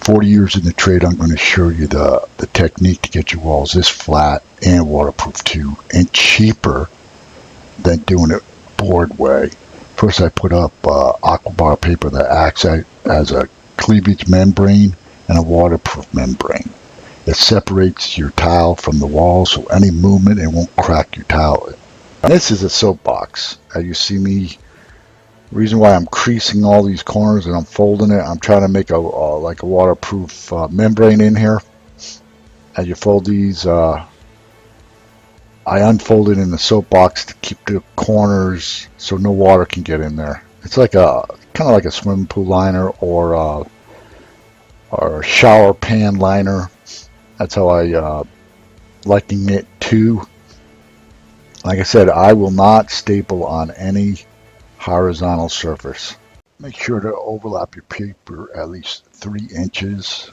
40 years in the trade, I'm going to show you the technique to get your walls this flat and waterproof too, and cheaper than doing it board way. First, I put up aqua bar paper that acts as a cleavage membrane and a waterproof membrane. It separates your tile from the wall, so any movement, it won't crack your tile. This is a soapbox. As you see me, the reason why I'm creasing all these corners and I'm folding it, I'm trying to make like a waterproof membrane in here. As you fold these, I unfold it in the soapbox to keep the corners so no water can get in there. It's like kind of like a swimming pool liner or a shower pan liner. That's how I liking it too. Like I said, I will not staple on any horizontal surface. Make sure to overlap your paper at least 3 inches.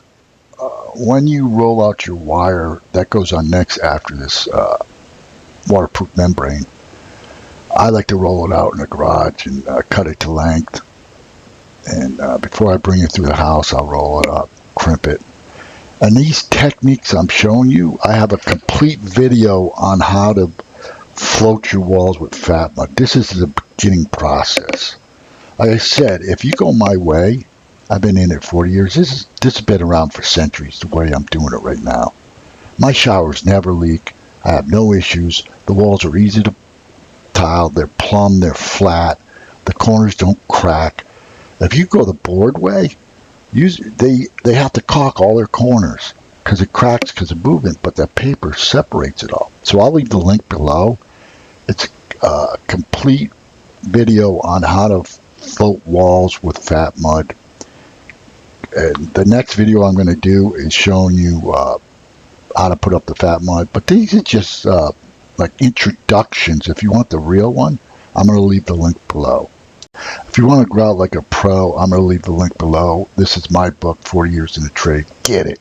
When you roll out your wire, that goes on next after this waterproof membrane. I like to roll it out in the garage and cut it to length. And before I bring it through the house, I'll roll it up, crimp it. And these techniques I'm showing you, I have a complete video on how to float your walls with fat mud. This is the beginning process. Like I said, if you go my way, I've been in it 40 years. This has been around for centuries, the way I'm doing it right now. My showers never leak. I have no issues. The walls are easy to tile. They're plumb. They're flat. The corners don't crack. If you go the board way, they have to caulk all their corners because it cracks because of movement, but the paper separates it all. So I'll leave the link below. It's a complete video on how to float walls with fat mud. And the next video I'm going to do is showing you how to put up the fat mud. But these are just like introductions. If you want the real one, I'm going to leave the link below. If you want to grout like a pro, I'm going to leave the link below. This is my book, 40 Years in the Trade. Get it.